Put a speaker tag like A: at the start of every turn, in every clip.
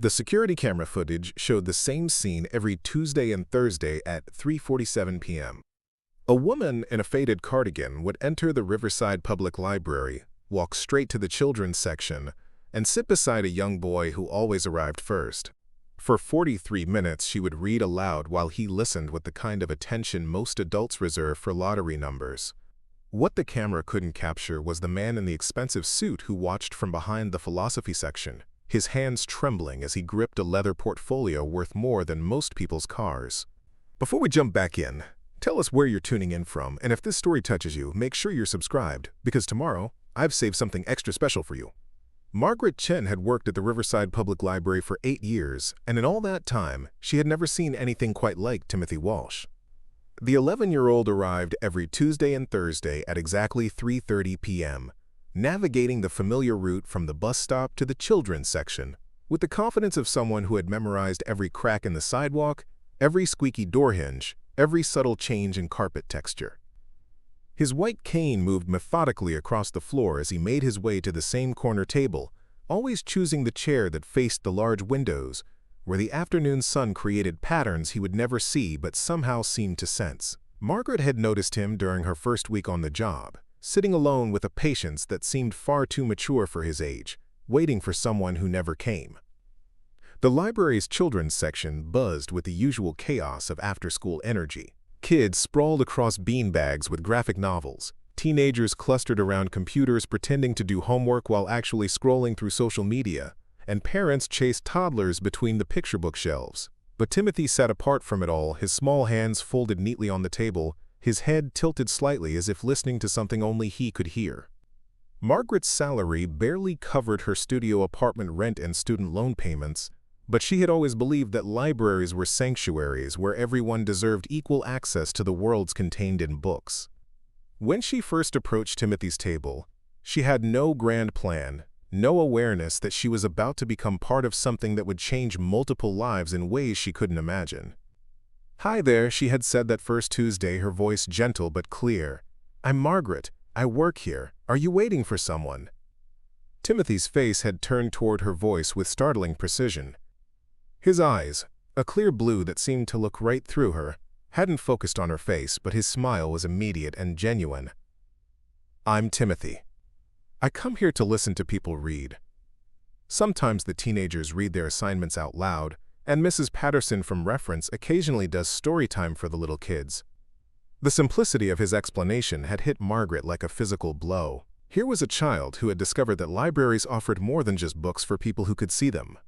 A: The security camera footage showed the same scene every Tuesday and Thursday at 3:47 p.m. A woman in a faded cardigan would enter the Riverside Public Library, walk straight to the children's section, and sit beside a young boy who always arrived first. For 43 minutes, she would read aloud while he listened with the kind of attention most adults reserve for lottery numbers. What the camera couldn't capture was the man in the expensive suit who watched from behind the philosophy section, his hands trembling as he gripped a leather portfolio worth more than most people's cars. Before we jump back in, tell us where you're tuning in from, and if this story touches you, make sure you're subscribed, because tomorrow, I've saved something extra special for you. Margaret Chen had worked at the Riverside Public Library for 8 years, and in all that time, she had never seen anything quite like Timothy Walsh. The 11-year-old arrived every Tuesday and Thursday at exactly 3:30 p.m., navigating the familiar route from the bus stop to the children's section, with the confidence of someone who had memorized every crack in the sidewalk, every squeaky door hinge, every subtle change in carpet texture. His white cane moved methodically across the floor as he made his way to the same corner table, always choosing the chair that faced the large windows, where the afternoon sun created patterns he would never see but somehow seemed to sense. Margaret had noticed him during her first week on the job, sitting alone with a patience that seemed far too mature for his age, waiting for someone who never came. The library's children's section buzzed with the usual chaos of after-school energy. Kids sprawled across beanbags with graphic novels, teenagers clustered around computers pretending to do homework while actually scrolling through social media, and parents chased toddlers between the picture book shelves. But Timothy sat apart from it all, his small hands folded neatly on the table, his head tilted slightly as if listening to something only he could hear. Margaret's salary barely covered her studio apartment rent and student loan payments, but she had always believed that libraries were sanctuaries where everyone deserved equal access to the worlds contained in books. When she first approached Timothy's table, she had no grand plan, no awareness that she was about to become part of something that would change multiple lives in ways she couldn't imagine. "Hi there," she had said that first Tuesday, her voice gentle but clear. "I'm Margaret. I work here. Are you waiting for someone?" Timothy's face had turned toward her voice with startling precision. His eyes, a clear blue that seemed to look right through her, hadn't focused on her face, but his smile was immediate and genuine. "I'm Timothy. I come here to listen to people read. Sometimes the teenagers read their assignments out loud, and Mrs. Patterson from Reference occasionally does story time for the little kids." The simplicity of his explanation had hit Margaret like a physical blow. Here was a child who had discovered that libraries offered more than just books for people who could see them.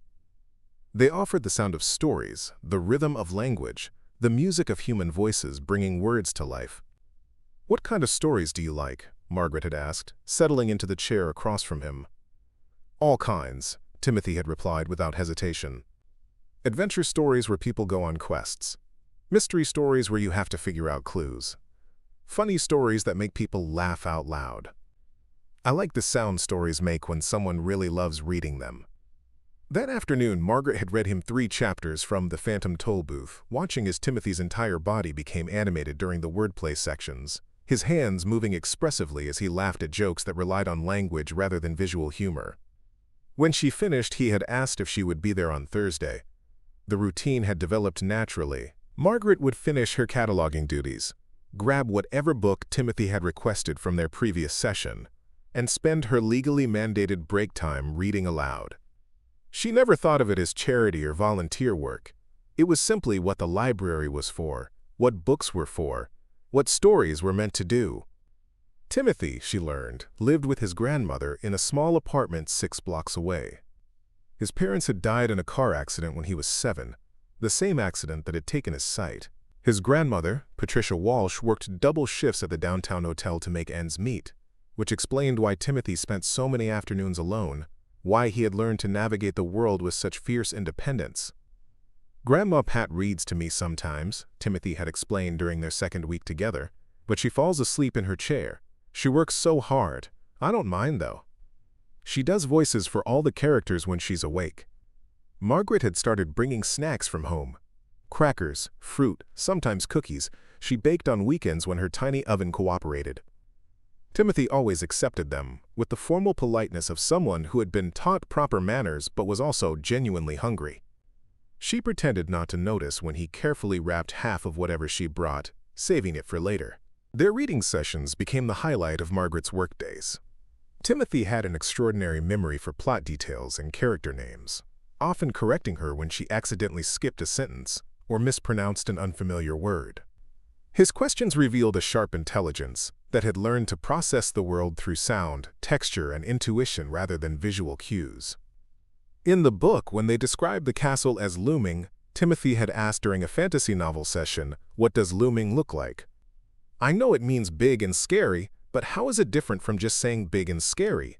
A: They offered the sound of stories, the rhythm of language, the music of human voices bringing words to life. "What kind of stories do you like?" Margaret had asked, settling into the chair across from him. "All kinds," Timothy had replied without hesitation. "Adventure stories where people go on quests. Mystery stories where you have to figure out clues. Funny stories that make people laugh out loud. I like the sound stories make when someone really loves reading them." That afternoon, Margaret had read him 3 chapters from The Phantom Toll Booth, watching as Timothy's entire body became animated during the wordplay sections, his hands moving expressively as he laughed at jokes that relied on language rather than visual humor. When she finished, he had asked if she would be there on Thursday. The routine had developed naturally. Margaret would finish her cataloging duties, grab whatever book Timothy had requested from their previous session, and spend her legally mandated break time reading aloud. She never thought of it as charity or volunteer work. It was simply what the library was for, what books were for, what stories were meant to do. Timothy, she learned, lived with his grandmother in a small apartment 6 blocks away. His parents had died in a car accident when he was 7, the same accident that had taken his sight. His grandmother, Patricia Walsh, worked double shifts at the downtown hotel to make ends meet, which explained why Timothy spent so many afternoons alone, why he had learned to navigate the world with such fierce independence. "Grandma Pat reads to me sometimes," Timothy had explained during their second week together, "but she falls asleep in her chair. She works so hard. I don't mind, though. She does voices for all the characters when she's awake." Margaret had started bringing snacks from home. Crackers, fruit, sometimes cookies, she baked on weekends when her tiny oven cooperated. Timothy always accepted them, with the formal politeness of someone who had been taught proper manners but was also genuinely hungry. She pretended not to notice when he carefully wrapped half of whatever she brought, saving it for later. Their reading sessions became the highlight of Margaret's workdays. Timothy had an extraordinary memory for plot details and character names, often correcting her when she accidentally skipped a sentence or mispronounced an unfamiliar word. His questions revealed a sharp intelligence that had learned to process the world through sound, texture, and intuition rather than visual cues. In the book, when they described the castle as looming, Timothy had asked during a fantasy novel session, "What does looming look like?" "I know it means big and scary, but how is it different from just saying big and scary?"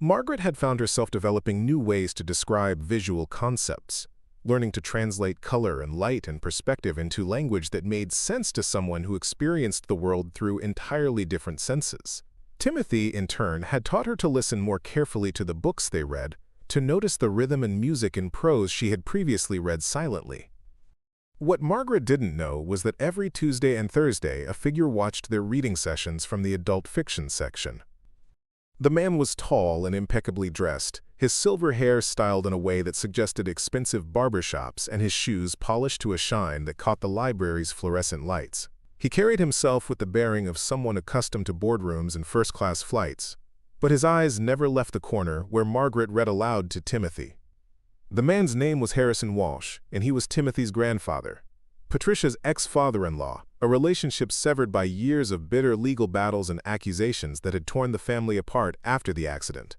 A: Margaret had found herself developing new ways to describe visual concepts, learning to translate color and light and perspective into language that made sense to someone who experienced the world through entirely different senses. Timothy, in turn, had taught her to listen more carefully to the books they read, to notice the rhythm and music in prose she had previously read silently. What Margaret didn't know was that every Tuesday and Thursday a figure watched their reading sessions from the adult fiction section. The man was tall and impeccably dressed, his silver hair styled in a way that suggested expensive barbershops and his shoes polished to a shine that caught the library's fluorescent lights. He carried himself with the bearing of someone accustomed to boardrooms and first-class flights, but his eyes never left the corner where Margaret read aloud to Timothy. The man's name was Harrison Walsh, and he was Timothy's grandfather, Patricia's ex-father-in-law, a relationship severed by years of bitter legal battles and accusations that had torn the family apart after the accident.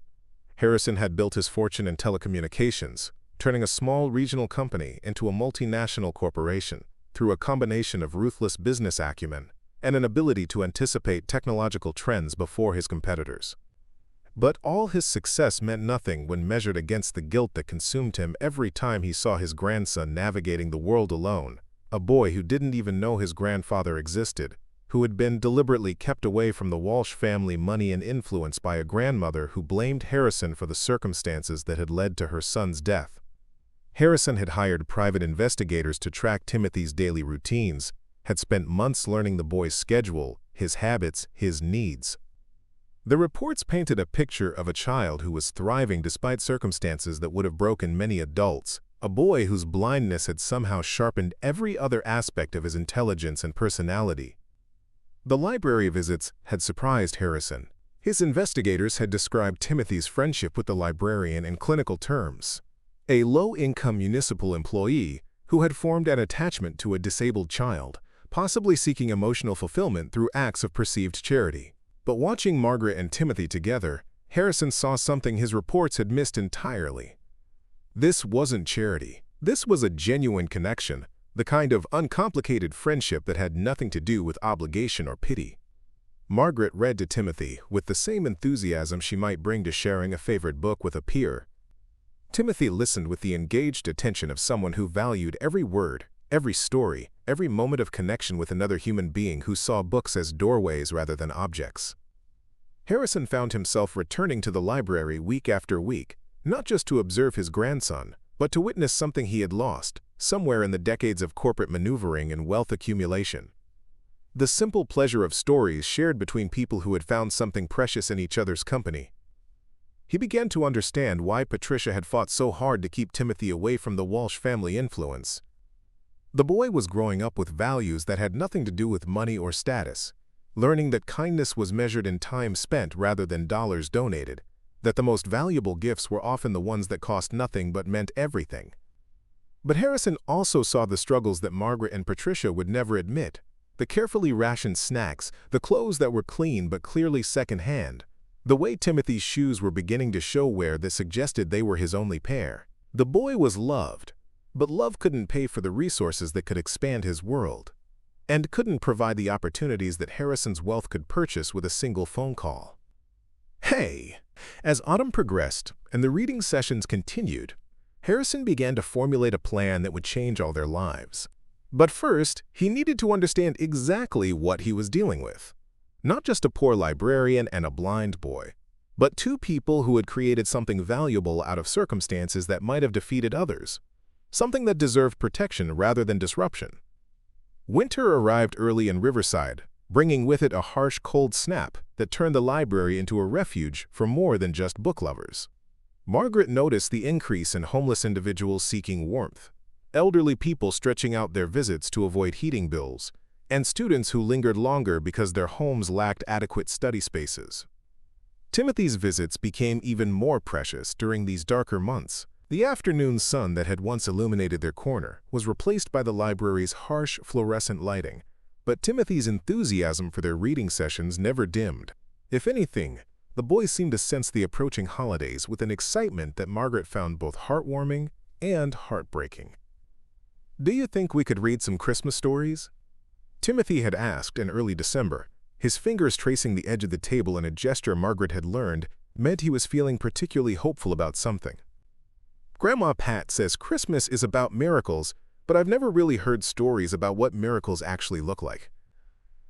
A: Harrison had built his fortune in telecommunications, turning a small regional company into a multinational corporation through a combination of ruthless business acumen and an ability to anticipate technological trends before his competitors. But all his success meant nothing when measured against the guilt that consumed him every time he saw his grandson navigating the world alone, a boy who didn't even know his grandfather existed, who had been deliberately kept away from the Walsh family money and influence by a grandmother who blamed Harrison for the circumstances that had led to her son's death. Harrison had hired private investigators to track Timothy's daily routines, had spent months learning the boy's schedule, his habits, his needs. The reports painted a picture of a child who was thriving despite circumstances that would have broken many adults, a boy whose blindness had somehow sharpened every other aspect of his intelligence and personality. The library visits had surprised Harrison. His investigators had described Timothy's friendship with the librarian in clinical terms, a low-income municipal employee who had formed an attachment to a disabled child, possibly seeking emotional fulfillment through acts of perceived charity. But watching Margaret and Timothy together, Harrison saw something his reports had missed entirely. This wasn't charity. This was a genuine connection, the kind of uncomplicated friendship that had nothing to do with obligation or pity. Margaret read to Timothy with the same enthusiasm she might bring to sharing a favorite book with a peer. Timothy listened with the engaged attention of someone who valued every word, every story, every moment of connection with another human being who saw books as doorways rather than objects. Harrison found himself returning to the library week after week, not just to observe his grandson, but to witness something he had lost, somewhere in the decades of corporate maneuvering and wealth accumulation. The simple pleasure of stories shared between people who had found something precious in each other's company. He began to understand why Patricia had fought so hard to keep Timothy away from the Walsh family influence. The boy was growing up with values that had nothing to do with money or status, learning that kindness was measured in time spent rather than dollars donated, that the most valuable gifts were often the ones that cost nothing but meant everything. But Harrison also saw the struggles that Margaret and Patricia would never admit, the carefully rationed snacks, the clothes that were clean but clearly second-hand, the way Timothy's shoes were beginning to show wear that suggested they were his only pair. The boy was loved, but love couldn't pay for the resources that could expand his world, and couldn't provide the opportunities that Harrison's wealth could purchase with a single phone call. Hey! As autumn progressed and the reading sessions continued, Harrison began to formulate a plan that would change all their lives. But first, he needed to understand exactly what he was dealing with. Not just a poor librarian and a blind boy, but two people who had created something valuable out of circumstances that might have defeated others, something that deserved protection rather than disruption. Winter arrived early in Riverside, bringing with it a harsh, cold snap that turned the library into a refuge for more than just book lovers. Margaret noticed the increase in homeless individuals seeking warmth, elderly people stretching out their visits to avoid heating bills, and students who lingered longer because their homes lacked adequate study spaces. Timothy's visits became even more precious during these darker months. The afternoon sun that had once illuminated their corner was replaced by the library's harsh fluorescent lighting, but Timothy's enthusiasm for their reading sessions never dimmed. If anything, the boys seemed to sense the approaching holidays with an excitement that Margaret found both heartwarming and heartbreaking. "Do you think we could read some Christmas stories?" Timothy had asked in early December. His fingers tracing the edge of the table in a gesture Margaret had learned meant he was feeling particularly hopeful about something. "Grandma Pat says Christmas is about miracles, but I've never really heard stories about what miracles actually look like."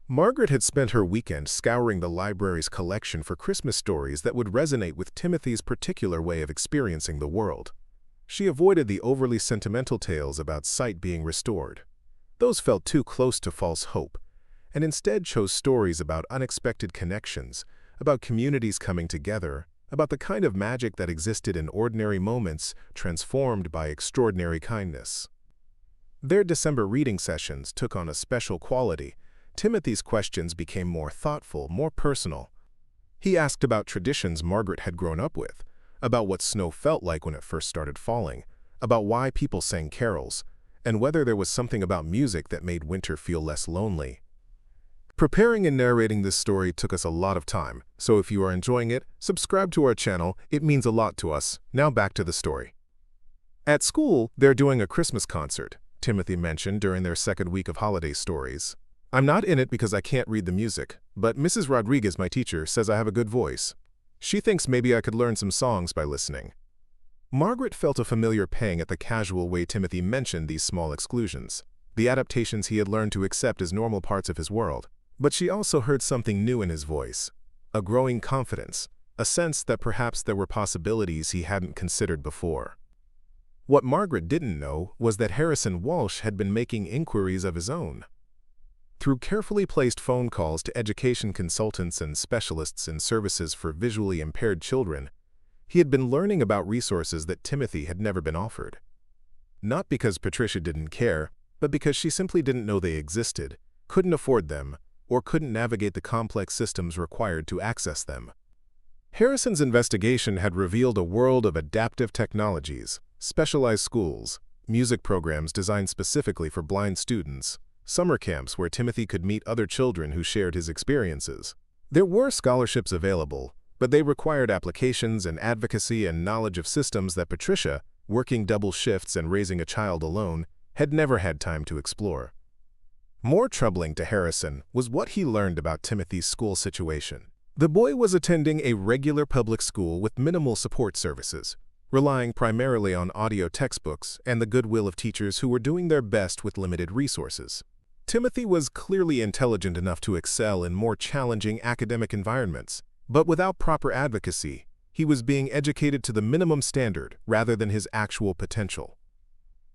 A: Margaret had spent her weekend scouring the library's collection for Christmas stories that would resonate with Timothy's particular way of experiencing the world. She avoided the overly sentimental tales about sight being restored. Those felt too close to false hope, and instead chose stories about unexpected connections, about communities coming together, about the kind of magic that existed in ordinary moments transformed by extraordinary kindness. Their December reading sessions took on a special quality. Timothy's questions became more thoughtful, more personal. He asked about traditions Margaret had grown up with, about what snow felt like when it first started falling, about why people sang carols, and whether there was something about music that made winter feel less lonely. Preparing and narrating this story took us a lot of time, so if you are enjoying it, subscribe to our channel. It means a lot to us. Now back to the story. At school, they're doing a Christmas concert, Timothy mentioned during their second week of holiday stories. "I'm not in it because I can't read the music, but Mrs. Rodriguez, my teacher, says I have a good voice. She thinks maybe I could learn some songs by listening." Margaret felt a familiar pang at the casual way Timothy mentioned these small exclusions, the adaptations he had learned to accept as normal parts of his world. But she also heard something new in his voice, a growing confidence, a sense that perhaps there were possibilities he hadn't considered before. What Margaret didn't know was that Harrison Walsh had been making inquiries of his own. Through carefully placed phone calls to education consultants and specialists in services for visually impaired children, he had been learning about resources that Timothy had never been offered. Not because Patricia didn't care, but because she simply didn't know they existed, couldn't afford them, or couldn't navigate the complex systems required to access them. Harrison's investigation had revealed a world of adaptive technologies, specialized schools, music programs designed specifically for blind students, summer camps where Timothy could meet other children who shared his experiences. There were scholarships available, but they required applications and advocacy and knowledge of systems that Patricia, working double shifts and raising a child alone, had never had time to explore. More troubling to Harrison was what he learned about Timothy's school situation. The boy was attending a regular public school with minimal support services, relying primarily on audio textbooks and the goodwill of teachers who were doing their best with limited resources. Timothy was clearly intelligent enough to excel in more challenging academic environments, but without proper advocacy, he was being educated to the minimum standard rather than his actual potential.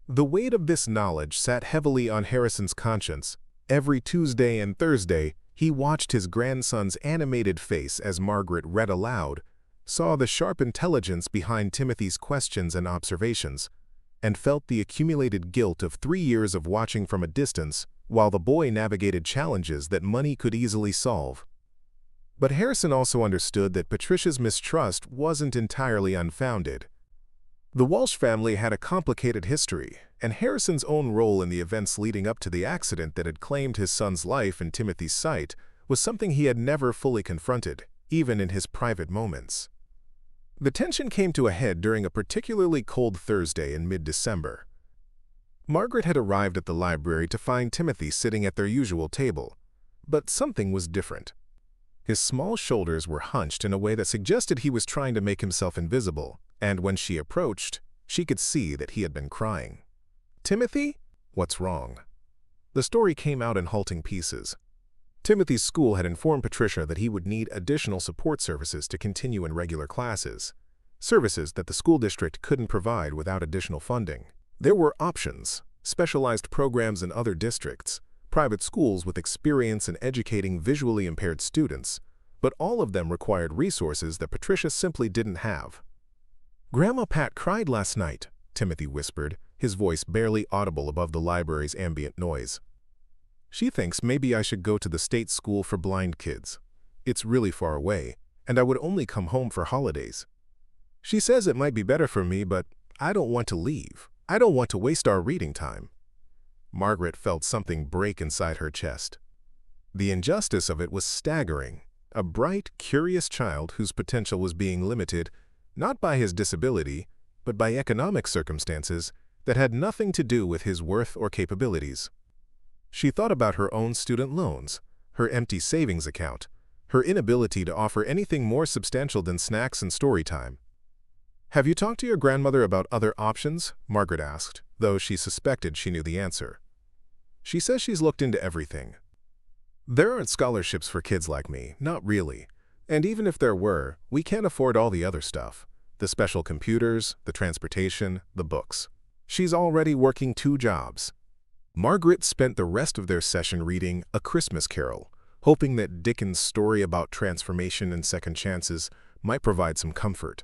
A: The weight of this knowledge sat heavily on Harrison's conscience. Every Tuesday and Thursday, he watched his grandson's animated face as Margaret read aloud, saw the sharp intelligence behind Timothy's questions and observations, and felt the accumulated guilt of 3 years of watching from a distance while the boy navigated challenges that money could easily solve. But Harrison also understood that Patricia's mistrust wasn't entirely unfounded. The Walsh family had a complicated history, and Harrison's own role in the events leading up to the accident that had claimed his son's life and Timothy's sight was something he had never fully confronted, even in his private moments. The tension came to a head during a particularly cold Thursday in mid-December. Margaret had arrived at the library to find Timothy sitting at their usual table, but something was different. His small shoulders were hunched in a way that suggested he was trying to make himself invisible, and when she approached, she could see that he had been crying. "Timothy? What's wrong?" The story came out in halting pieces. Timothy's school had informed Patricia that he would need additional support services to continue in regular classes, services that the school district couldn't provide without additional funding. There were options, specialized programs in other districts, private schools with experience in educating visually impaired students, but all of them required resources that Patricia simply didn't have. "Grandma Pat cried last night," Timothy whispered, his voice barely audible above the library's ambient noise. "She thinks maybe I should go to the state school for blind kids. It's really far away, and I would only come home for holidays. She says it might be better for me, but I don't want to leave. I don't want to waste our reading time." Margaret felt something break inside her chest. The injustice of it was staggering. A bright, curious child whose potential was being limited, not by his disability, but by economic circumstances that had nothing to do with his worth or capabilities. She thought about her own student loans, her empty savings account, her inability to offer anything more substantial than snacks and story time. "Have you talked to your grandmother about other options?" Margaret asked, though she suspected she knew the answer. "She says she's looked into everything. There aren't scholarships for kids like me, not really. And even if there were, we can't afford all the other stuff. The special computers, the transportation, the books. She's already working 2 jobs." Margaret spent the rest of their session reading A Christmas Carol, hoping that Dickens' story about transformation and second chances might provide some comfort.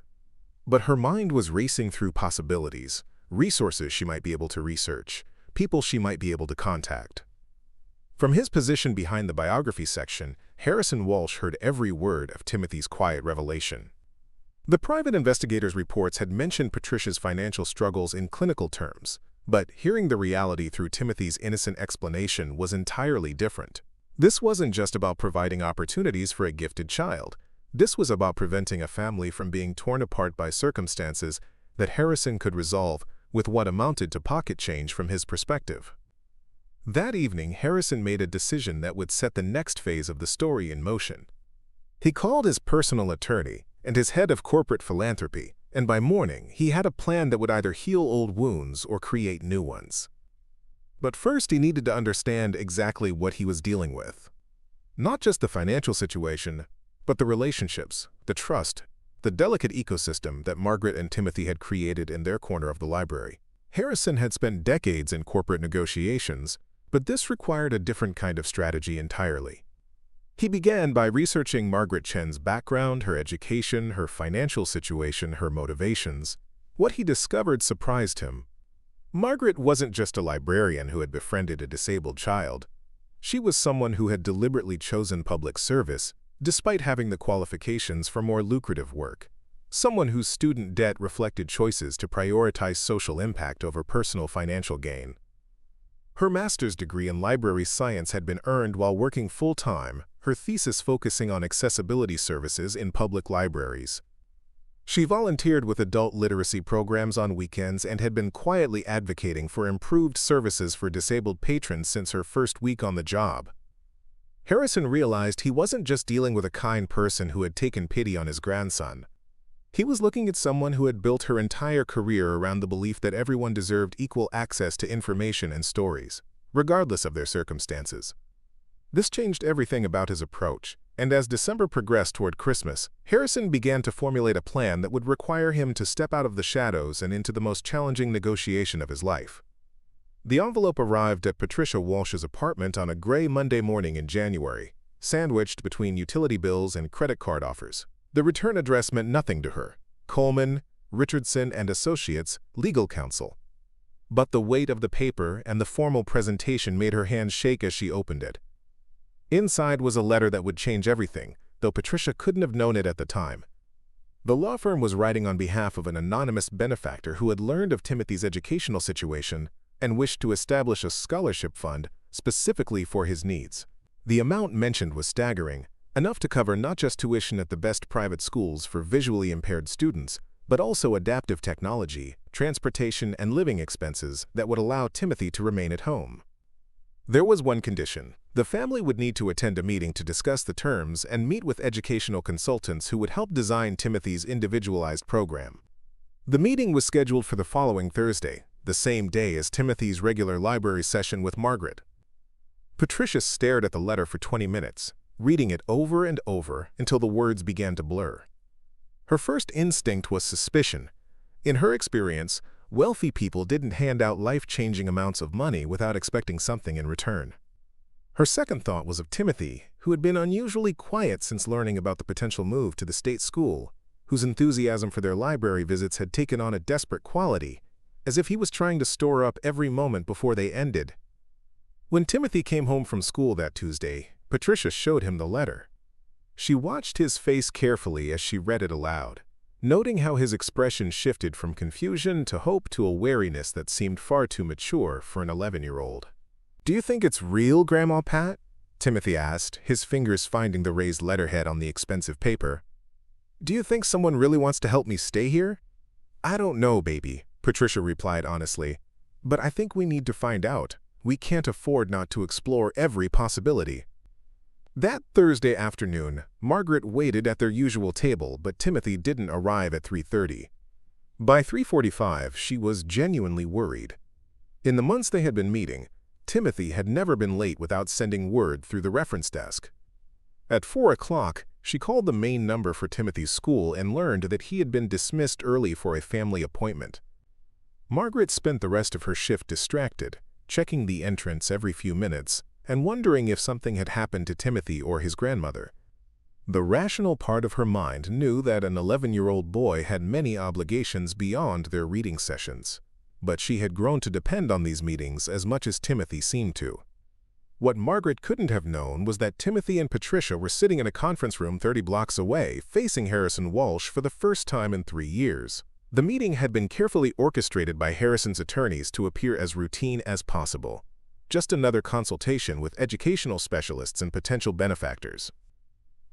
A: But her mind was racing through possibilities, resources she might be able to research, people she might be able to contact. From his position behind the biography section, Harrison Walsh heard every word of Timothy's quiet revelation. The private investigator's reports had mentioned Patricia's financial struggles in clinical terms, but hearing the reality through Timothy's innocent explanation was entirely different. This wasn't just about providing opportunities for a gifted child. This was about preventing a family from being torn apart by circumstances that Harrison could resolve with what amounted to pocket change from his perspective. That evening, Harrison made a decision that would set the next phase of the story in motion. He called his personal attorney and his head of corporate philanthropy, and by morning he had a plan that would either heal old wounds or create new ones. But first he needed to understand exactly what he was dealing with. Not just the financial situation, but the relationships, the trust, the delicate ecosystem that Margaret and Timothy had created in their corner of the library. Harrison had spent decades in corporate negotiations, but this required a different kind of strategy entirely. He began by researching Margaret Chen's background, her education, her financial situation, her motivations. What he discovered surprised him. Margaret wasn't just a librarian who had befriended a disabled child. She was someone who had deliberately chosen public service, despite having the qualifications for more lucrative work. Someone whose student debt reflected choices to prioritize social impact over personal financial gain. Her master's degree in library science had been earned while working full-time, her thesis focusing on accessibility services in public libraries. She volunteered with adult literacy programs on weekends and had been quietly advocating for improved services for disabled patrons since her first week on the job. Harrison realized he wasn't just dealing with a kind person who had taken pity on his grandson. He was looking at someone who had built her entire career around the belief that everyone deserved equal access to information and stories, regardless of their circumstances. This changed everything about his approach, and as December progressed toward Christmas, Harrison began to formulate a plan that would require him to step out of the shadows and into the most challenging negotiation of his life. The envelope arrived at Patricia Walsh's apartment on a gray Monday morning in January, sandwiched between utility bills and credit card offers. The return address meant nothing to her: Coleman, Richardson and Associates, Legal Counsel. But the weight of the paper and the formal presentation made her hands shake as she opened it. Inside was a letter that would change everything, though Patricia couldn't have known it at the time. The law firm was writing on behalf of an anonymous benefactor who had learned of Timothy's educational situation and wished to establish a scholarship fund specifically for his needs. The amount mentioned was staggering, enough to cover not just tuition at the best private schools for visually impaired students, but also adaptive technology, transportation, and living expenses that would allow Timothy to remain at home. There was one condition. The family would need to attend a meeting to discuss the terms and meet with educational consultants who would help design Timothy's individualized program. The meeting was scheduled for the following Thursday, the same day as Timothy's regular library session with Margaret. Patricia stared at the letter for 20 minutes, reading it over and over until the words began to blur. Her first instinct was suspicion. In her experience, wealthy people didn't hand out life-changing amounts of money without expecting something in return. Her second thought was of Timothy, who had been unusually quiet since learning about the potential move to the state school, whose enthusiasm for their library visits had taken on a desperate quality, as if he was trying to store up every moment before they ended. When Timothy came home from school that Tuesday, Patricia showed him the letter. She watched his face carefully as she read it aloud, noting how his expression shifted from confusion to hope to a wariness that seemed far too mature for an 11-year-old. "Do you think it's real, Grandma Pat?" Timothy asked, his fingers finding the raised letterhead on the expensive paper. "Do you think someone really wants to help me stay here?" "I don't know, baby," Patricia replied honestly. "But I think we need to find out. We can't afford not to explore every possibility." That Thursday afternoon, Margaret waited at their usual table, but Timothy didn't arrive at 3:30. By 3:45, she was genuinely worried. In the months they had been meeting, Timothy had never been late without sending word through the reference desk. At 4 o'clock, she called the main number for Timothy's school and learned that he had been dismissed early for a family appointment. Margaret spent the rest of her shift distracted, checking the entrance every few minutes, and wondering if something had happened to Timothy or his grandmother. The rational part of her mind knew that an 11-year-old boy had many obligations beyond their reading sessions, but she had grown to depend on these meetings as much as Timothy seemed to. What Margaret couldn't have known was that Timothy and Patricia were sitting in a conference room 30 blocks away, facing Harrison Walsh for the first time in 3 years. The meeting had been carefully orchestrated by Harrison's attorneys to appear as routine as possible. Just another consultation with educational specialists and potential benefactors.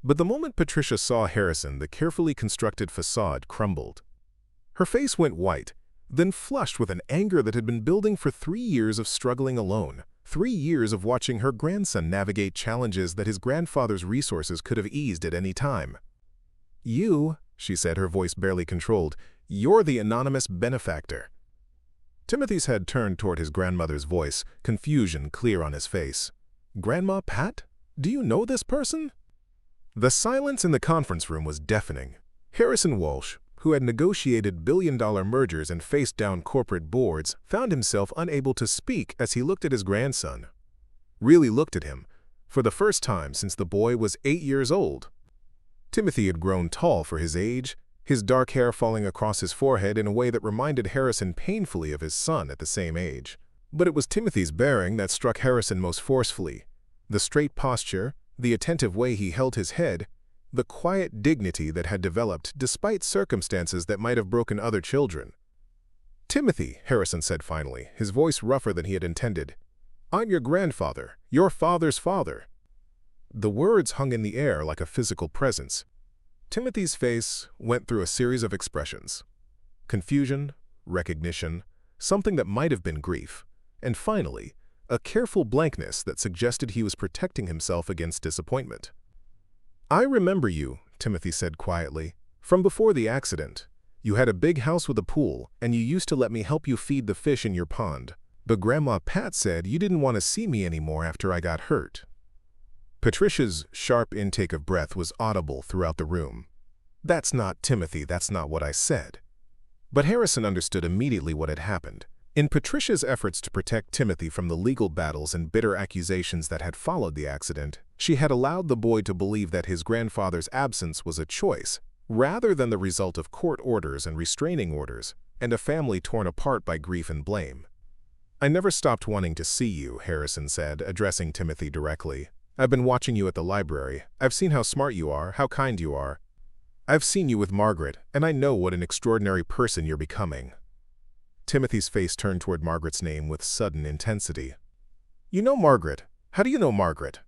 A: But the moment Patricia saw Harrison, the carefully constructed facade crumbled. Her face went white, then flushed with an anger that had been building for 3 years of struggling alone, 3 years of watching her grandson navigate challenges that his grandfather's resources could have eased at any time. "You," she said, her voice barely controlled, "you're the anonymous benefactor." Timothy's head turned toward his grandmother's voice, confusion clear on his face. "Grandma Pat? Do you know this person?" The silence in the conference room was deafening. Harrison Walsh, who had negotiated billion-dollar mergers and faced down corporate boards, found himself unable to speak as he looked at his grandson. Really looked at him, for the first time since the boy was 8 years old. Timothy had grown tall for his age, his dark hair falling across his forehead in a way that reminded Harrison painfully of his son at the same age. But it was Timothy's bearing that struck Harrison most forcefully. The straight posture, the attentive way he held his head, the quiet dignity that had developed despite circumstances that might have broken other children. "Timothy," Harrison said finally, his voice rougher than he had intended, "I'm your grandfather, your father's father." The words hung in the air like a physical presence. Timothy's face went through a series of expressions. Confusion, recognition, something that might have been grief, and finally, a careful blankness that suggested he was protecting himself against disappointment. "I remember you," Timothy said quietly, "from before the accident. You had a big house with a pool, and you used to let me help you feed the fish in your pond. But Grandma Pat said you didn't want to see me anymore after I got hurt." Patricia's sharp intake of breath was audible throughout the room. "That's not, Timothy, that's not what I said." But Harrison understood immediately what had happened. In Patricia's efforts to protect Timothy from the legal battles and bitter accusations that had followed the accident, she had allowed the boy to believe that his grandfather's absence was a choice, rather than the result of court orders and restraining orders, and a family torn apart by grief and blame. "I never stopped wanting to see you," Harrison said, addressing Timothy directly. "I've been watching you at the library. I've seen how smart you are, how kind you are. I've seen you with Margaret, and I know what an extraordinary person you're becoming." Timothy's face turned toward Margaret's name with sudden intensity. "You know Margaret? How do you know Margaret?"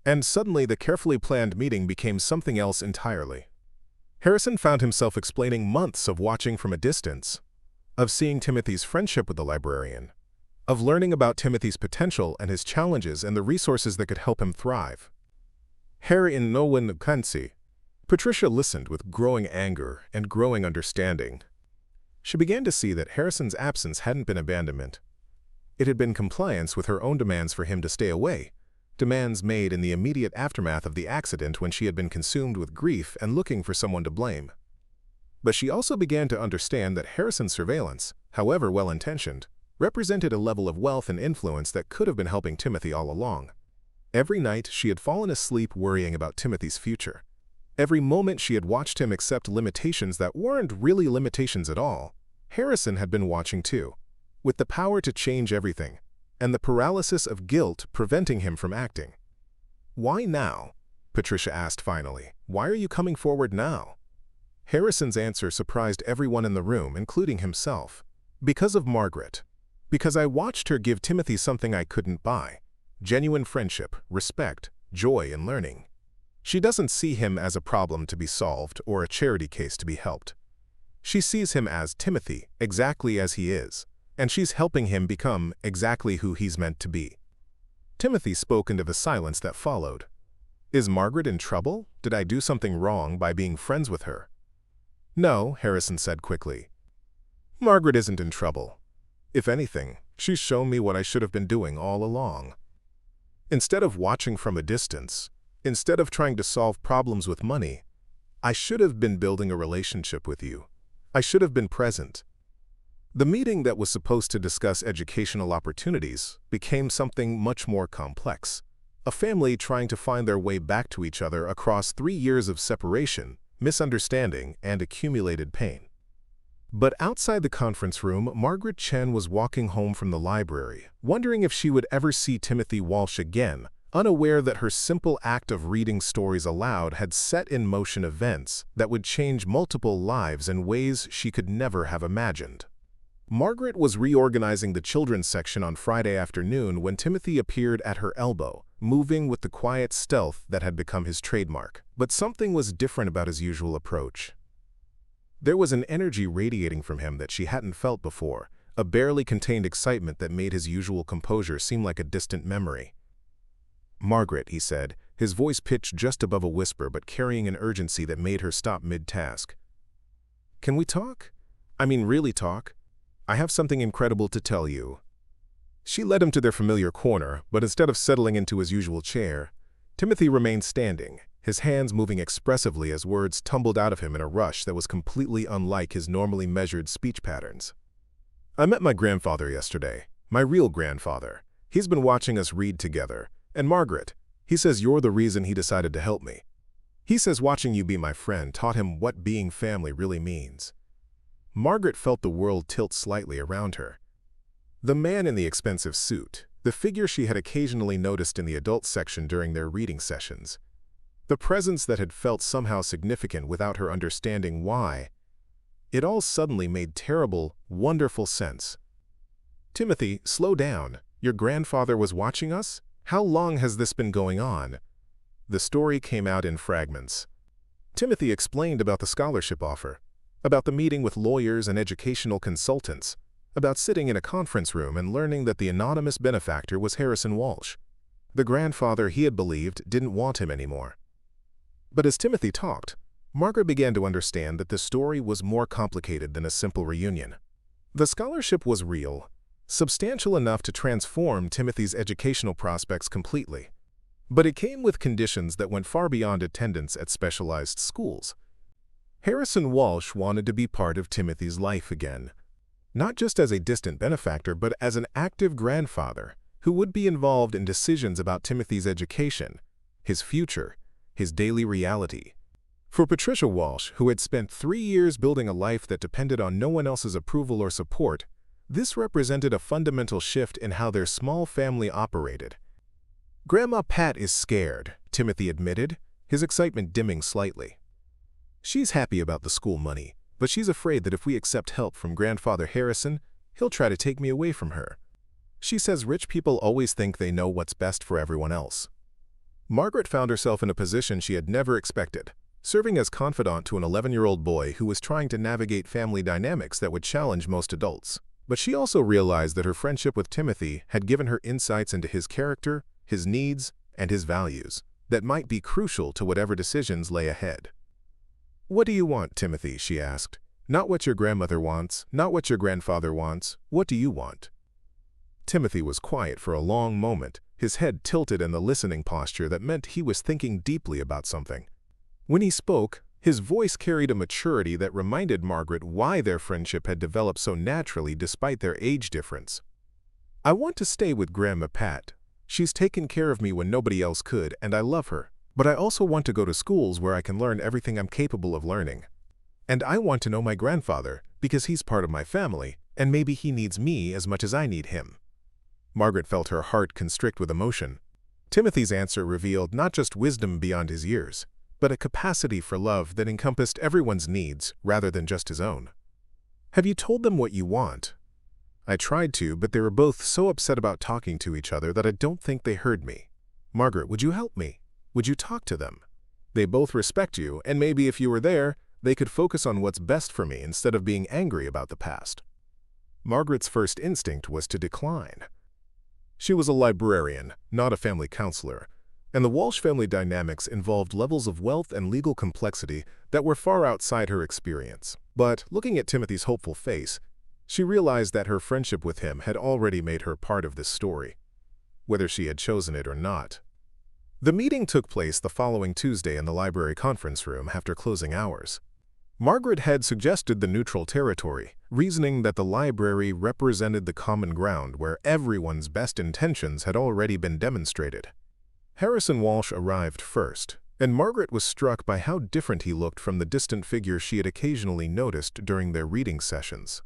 A: And suddenly the carefully planned meeting became something else entirely. Harrison found himself explaining months of watching from a distance, of seeing Timothy's friendship with the librarian, of learning about Timothy's potential and his challenges and the resources that could help him thrive. "Harry in no one kansi." Patricia listened with growing anger and growing understanding. She began to see that Harrison's absence hadn't been abandonment. It had been compliance with her own demands for him to stay away, demands made in the immediate aftermath of the accident when she had been consumed with grief and looking for someone to blame. But she also began to understand that Harrison's surveillance, however well-intentioned, represented a level of wealth and influence that could have been helping Timothy all along. Every night she had fallen asleep worrying about Timothy's future. Every moment she had watched him accept limitations that weren't really limitations at all. Harrison had been watching too, with the power to change everything, and the paralysis of guilt preventing him from acting. "Why now?" Patricia asked finally. "Why are you coming forward now?" Harrison's answer surprised everyone in the room, including himself. "Because of Margaret. Because I watched her give Timothy something I couldn't buy. Genuine friendship, respect, joy in learning. She doesn't see him as a problem to be solved or a charity case to be helped. She sees him as Timothy, exactly as he is, and she's helping him become exactly who he's meant to be." Timothy spoke into the silence that followed. "Is Margaret in trouble? Did I do something wrong by being friends with her?" "No," Harrison said quickly. "Margaret isn't in trouble. If anything, she's shown me what I should have been doing all along. Instead of watching from a distance, instead of trying to solve problems with money, I should have been building a relationship with you. I should have been present." The meeting that was supposed to discuss educational opportunities became something much more complex. A family trying to find their way back to each other across 3 years of separation, misunderstanding, and accumulated pain. But outside the conference room, Margaret Chen was walking home from the library, wondering if she would ever see Timothy Walsh again, unaware that her simple act of reading stories aloud had set in motion events that would change multiple lives in ways she could never have imagined. Margaret was reorganizing the children's section on Friday afternoon when Timothy appeared at her elbow, moving with the quiet stealth that had become his trademark. But something was different about his usual approach. There was an energy radiating from him that she hadn't felt before, a barely contained excitement that made his usual composure seem like a distant memory. "Margaret," he said, his voice pitched just above a whisper but carrying an urgency that made her stop mid-task. "Can we talk? I mean really talk? I have something incredible to tell you." She led him to their familiar corner, but instead of settling into his usual chair, Timothy remained standing, his hands moving expressively as words tumbled out of him in a rush that was completely unlike his normally measured speech patterns. "I met my grandfather yesterday, my real grandfather. He's been watching us read together. And Margaret, he says you're the reason he decided to help me. He says watching you be my friend taught him what being family really means." Margaret felt the world tilt slightly around her. The man in the expensive suit, the figure she had occasionally noticed in the adult section during their reading sessions, the presence that had felt somehow significant without her understanding why, it all suddenly made terrible, wonderful sense. "Timothy, slow down. Your grandfather was watching us? How long has this been going on?" The story came out in fragments. Timothy explained about the scholarship offer, about the meeting with lawyers and educational consultants, about sitting in a conference room and learning that the anonymous benefactor was Harrison Walsh. The grandfather he had believed didn't want him anymore. But as Timothy talked, Margaret began to understand that the story was more complicated than a simple reunion. The scholarship was real, substantial enough to transform Timothy's educational prospects completely. But it came with conditions that went far beyond attendance at specialized schools. Harrison Walsh wanted to be part of Timothy's life again, not just as a distant benefactor, but as an active grandfather who would be involved in decisions about Timothy's education, his future, his daily reality. For Patricia Walsh, who had spent 3 years building a life that depended on no one else's approval or support, this represented a fundamental shift in how their small family operated. "Grandma Pat is scared," Timothy admitted, his excitement dimming slightly. "She's happy about the school money, but she's afraid that if we accept help from Grandfather Harrison, he'll try to take me away from her. She says rich people always think they know what's best for everyone else." Margaret found herself in a position she had never expected, serving as confidant to an 11-year-old boy who was trying to navigate family dynamics that would challenge most adults. But she also realized that her friendship with Timothy had given her insights into his character, his needs, and his values that might be crucial to whatever decisions lay ahead. "What do you want, Timothy?" she asked. "Not what your grandmother wants, not what your grandfather wants. What do you want?" Timothy was quiet for a long moment, his head tilted in the listening posture that meant he was thinking deeply about something. When he spoke, his voice carried a maturity that reminded Margaret why their friendship had developed so naturally despite their age difference. "I want to stay with Grandma Pat. She's taken care of me when nobody else could, and I love her. But I also want to go to schools where I can learn everything I'm capable of learning. And I want to know my grandfather, because he's part of my family, and maybe he needs me as much as I need him." Margaret felt her heart constrict with emotion. Timothy's answer revealed not just wisdom beyond his years, but a capacity for love that encompassed everyone's needs rather than just his own. "Have you told them what you want?" "I tried to, but they were both so upset about talking to each other that I don't think they heard me." "Margaret, would you help me? Would you talk to them? They both respect you, and maybe if you were there, they could focus on what's best for me instead of being angry about the past." Margaret's first instinct was to decline. She was a librarian, not a family counselor, and the Walsh family dynamics involved levels of wealth and legal complexity that were far outside her experience. But looking at Timothy's hopeful face, she realized that her friendship with him had already made her part of this story, whether she had chosen it or not. The meeting took place the following Tuesday in the library conference room after closing hours. Margaret had suggested the neutral territory, reasoning that the library represented the common ground where everyone's best intentions had already been demonstrated. Harrison Walsh arrived first, and Margaret was struck by how different he looked from the distant figure she had occasionally noticed during their reading sessions.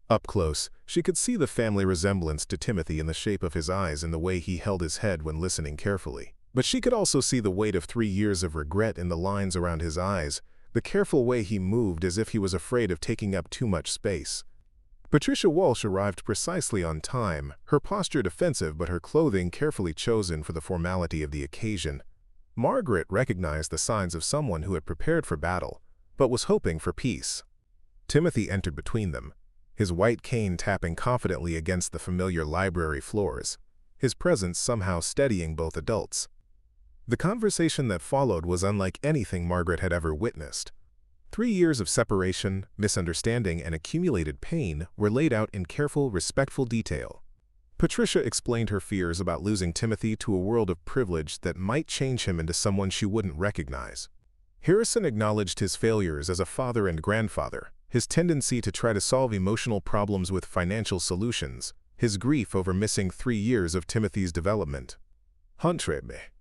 A: Up close, she could see the family resemblance to Timothy in the shape of his eyes and the way he held his head when listening carefully. But she could also see the weight of 3 years of regret in the lines around his eyes, the careful way he moved as if he was afraid of taking up too much space. Patricia Walsh arrived precisely on time, her posture defensive but her clothing carefully chosen for the formality of the occasion. Margaret recognized the signs of someone who had prepared for battle, but was hoping for peace. Timothy entered between them, his white cane tapping confidently against the familiar library floors, his presence somehow steadying both adults. The conversation that followed was unlike anything Margaret had ever witnessed. 3 years of separation, misunderstanding, and accumulated pain were laid out in careful, respectful detail. Patricia explained her fears about losing Timothy to a world of privilege that might change him into someone she wouldn't recognize. Harrison acknowledged his failures as a father and grandfather, his tendency to try to solve emotional problems with financial solutions, his grief over missing 3 years of Timothy's development.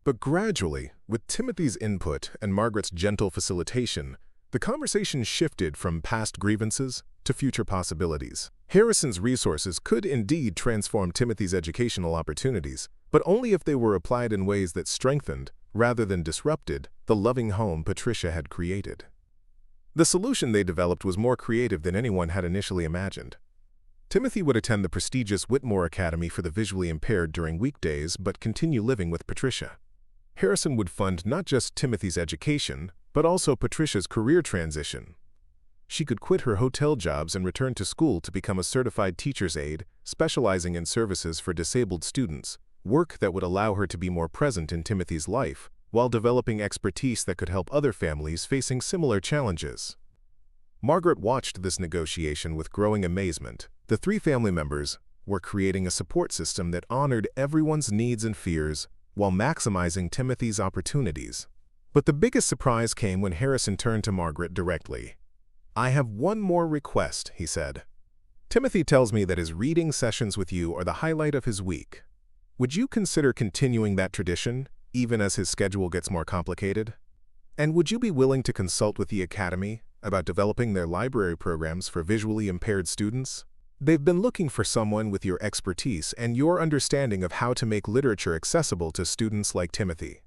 A: But gradually, with Timothy's input and Margaret's gentle facilitation, the conversation shifted from past grievances to future possibilities. Harrison's resources could indeed transform Timothy's educational opportunities, but only if they were applied in ways that strengthened, rather than disrupted, the loving home Patricia had created. The solution they developed was more creative than anyone had initially imagined. Timothy would attend the prestigious Whitmore Academy for the visually impaired during weekdays but continue living with Patricia. Harrison would fund not just Timothy's education, but also Patricia's career transition. She could quit her hotel jobs and return to school to become a certified teacher's aide, specializing in services for disabled students, work that would allow her to be more present in Timothy's life, while developing expertise that could help other families facing similar challenges. Margaret watched this negotiation with growing amazement. The 3 family members were creating a support system that honored everyone's needs and fears while maximizing Timothy's opportunities. But the biggest surprise came when Harrison turned to Margaret directly. "I have one more request," he said. "Timothy tells me that his reading sessions with you are the highlight of his week. Would you consider continuing that tradition, even as his schedule gets more complicated? And would you be willing to consult with the Academy about developing their library programs for visually impaired students? They've been looking for someone with your expertise and your understanding of how to make literature accessible to students like Timothy."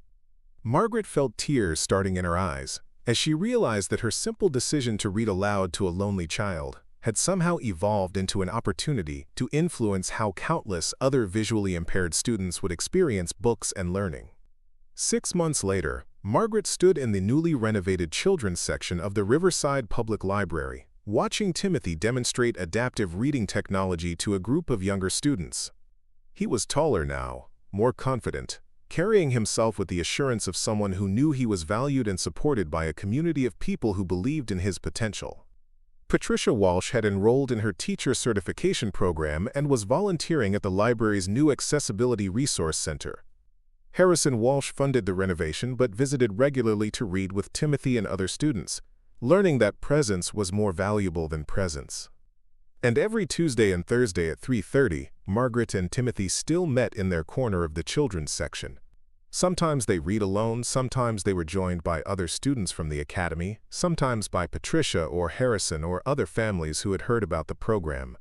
A: Margaret felt tears starting in her eyes as she realized that her simple decision to read aloud to a lonely child had somehow evolved into an opportunity to influence how countless other visually impaired students would experience books and learning. 6 months later, Margaret stood in the newly renovated children's section of the Riverside Public Library, watching Timothy demonstrate adaptive reading technology to a group of younger students. He was taller now, more confident, carrying himself with the assurance of someone who knew he was valued and supported by a community of people who believed in his potential. Patricia Walsh had enrolled in her teacher certification program and was volunteering at the library's new Accessibility Resource Center. Harrison Walsh funded the renovation but visited regularly to read with Timothy and other students, learning that presence was more valuable than presence. And every Tuesday and Thursday at 3:30, Margaret and Timothy still met in their corner of the children's section. Sometimes they read alone, sometimes they were joined by other students from the academy, sometimes by Patricia or Harrison or other families who had heard about the program.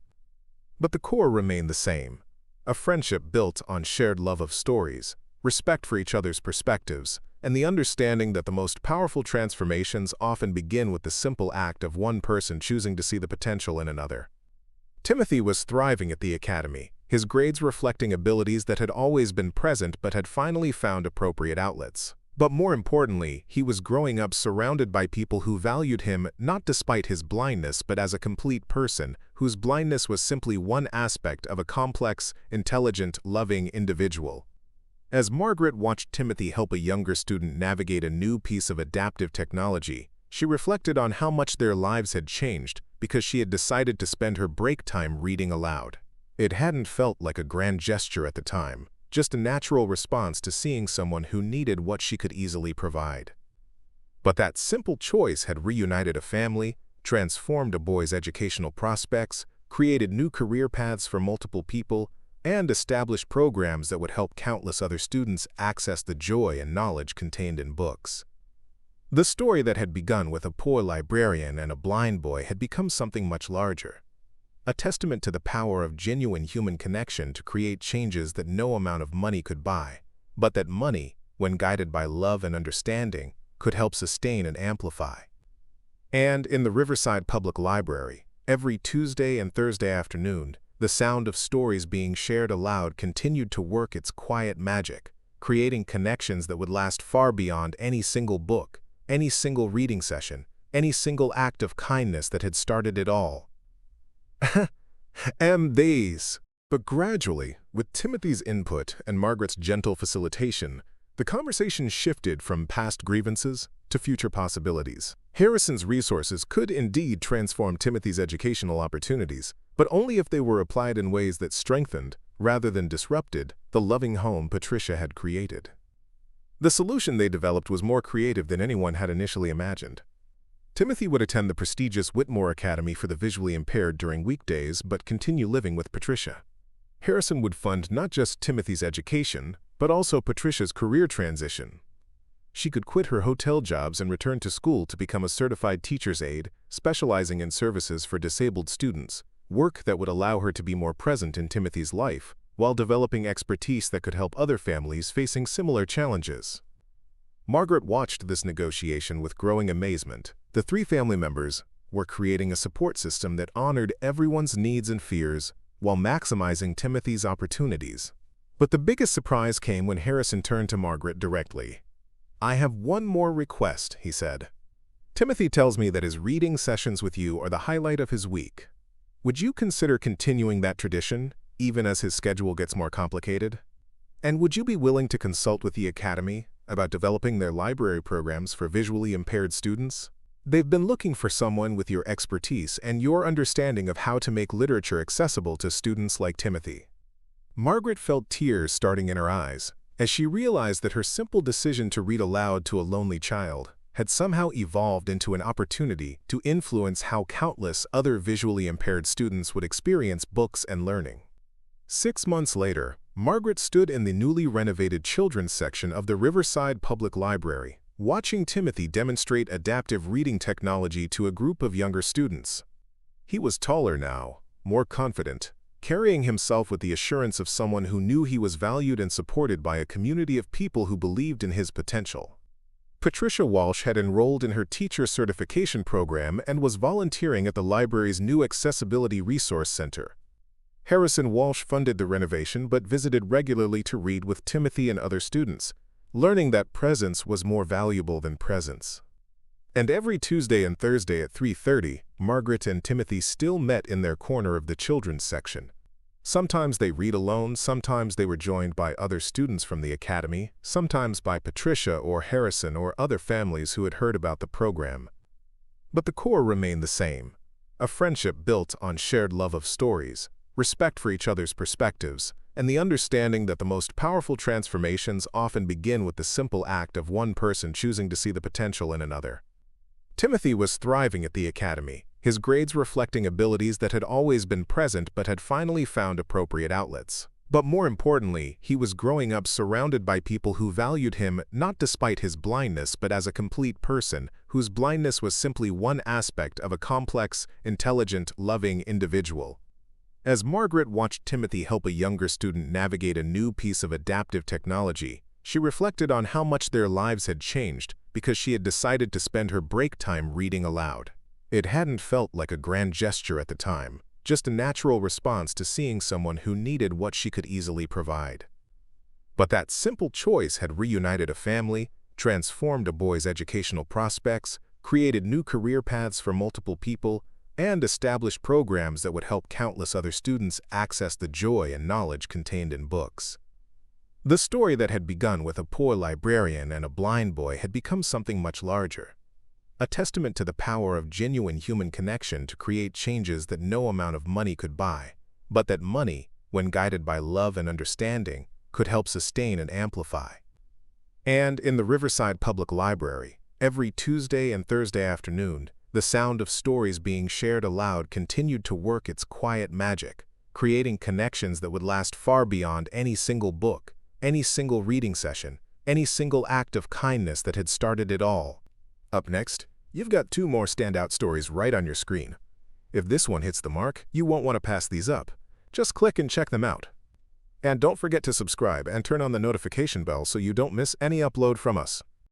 A: But the core remained the same, a friendship built on shared love of stories, respect for each other's perspectives, and the understanding that the most powerful transformations often begin with the simple act of one person choosing to see the potential in another. Timothy was thriving at the academy, his grades reflecting abilities that had always been present but had finally found appropriate outlets. But more importantly, he was growing up surrounded by people who valued him not despite his blindness but as a complete person whose blindness was simply one aspect of a complex, intelligent, loving individual. As Margaret watched Timothy help a younger student navigate a new piece of adaptive technology, she reflected on how much their lives had changed because she had decided to spend her break time reading aloud. It hadn't felt like a grand gesture at the time, just a natural response to seeing someone who needed what she could easily provide. But that simple choice had reunited a family, transformed a boy's educational prospects, created new career paths for multiple people, and established programs that would help countless other students access the joy and knowledge contained in books. The story that had begun with a poor librarian and a blind boy had become something much larger. A testament to the power of genuine human connection to create changes that no amount of money could buy, but that money, when guided by love and understanding, could help sustain and amplify. And in the Riverside Public Library, every Tuesday and Thursday afternoon, the sound of stories being shared aloud continued to work its quiet magic, creating connections that would last far beyond any single book, any single reading session, any single act of kindness that had started it all. These. But gradually, with Timothy's input and Margaret's gentle facilitation, the conversation shifted from past grievances to future possibilities. Harrison's resources could indeed transform Timothy's educational opportunities, but only if they were applied in ways that strengthened, rather than disrupted, the loving home Patricia had created. The solution they developed was more creative than anyone had initially imagined. Timothy would attend the prestigious Whitmore Academy for the visually impaired during weekdays but continue living with Patricia. Harrison would fund not just Timothy's education, but also Patricia's career transition. She could quit her hotel jobs and return to school to become a certified teacher's aide, specializing in services for disabled students, work that would allow her to be more present in Timothy's life, while developing expertise that could help other families facing similar challenges. Margaret watched this negotiation with growing amazement. The three family members were creating a support system that honored everyone's needs and fears while maximizing Timothy's opportunities. But the biggest surprise came when Harrison turned to Margaret directly. "I have one more request," he said. "Timothy tells me that his reading sessions with you are the highlight of his week. Would you consider continuing that tradition, even as his schedule gets more complicated? And would you be willing to consult with the Academy about developing their library programs for visually impaired students? They've been looking for someone with your expertise and your understanding of how to make literature accessible to students like Timothy." Margaret felt tears starting in her eyes as she realized that her simple decision to read aloud to a lonely child had somehow evolved into an opportunity to influence how countless other visually impaired students would experience books and learning. 6 months later, Margaret stood in the newly renovated children's section of the Riverside Public Library, watching Timothy demonstrate adaptive reading technology to a group of younger students. He was taller now, more confident, carrying himself with the assurance of someone who knew he was valued and supported by a community of people who believed in his potential. Patricia Walsh had enrolled in her teacher certification program and was volunteering at the library's new Accessibility Resource Center. Harrison Walsh funded the renovation but visited regularly to read with Timothy and other students, learning that presence was more valuable than presence. And every Tuesday and Thursday at 3:30, Margaret and Timothy still met in their corner of the children's section. Sometimes they read alone, sometimes they were joined by other students from the academy, sometimes by Patricia or Harrison or other families who had heard about the program. But the core remained the same, a friendship built on shared love of stories, respect for each other's perspectives, and the understanding that the most powerful transformations often begin with the simple act of one person choosing to see the potential in another. Timothy was thriving at the academy, his grades reflecting abilities that had always been present but had finally found appropriate outlets. But more importantly, he was growing up surrounded by people who valued him not despite his blindness but as a complete person, whose blindness was simply one aspect of a complex, intelligent, loving individual. As Margaret watched Timothy help a younger student navigate a new piece of adaptive technology, she reflected on how much their lives had changed because she had decided to spend her break time reading aloud. It hadn't felt like a grand gesture at the time, just a natural response to seeing someone who needed what she could easily provide. But that simple choice had reunited a family, transformed a boy's educational prospects, created new career paths for multiple people, and established programs that would help countless other students access the joy and knowledge contained in books. The story that had begun with a poor librarian and a blind boy had become something much larger, a testament to the power of genuine human connection to create changes that no amount of money could buy, but that money, when guided by love and understanding, could help sustain and amplify. And in the Riverside Public Library, every Tuesday and Thursday afternoon, the sound of stories being shared aloud continued to work its quiet magic, creating connections that would last far beyond any single book, any single reading session, any single act of kindness that had started it all. Up next, you've got 2 more standout stories right on your screen. If this one hits the mark, you won't want to pass these up. Just click and check them out. And don't forget to subscribe and turn on the notification bell so you don't miss any upload from us.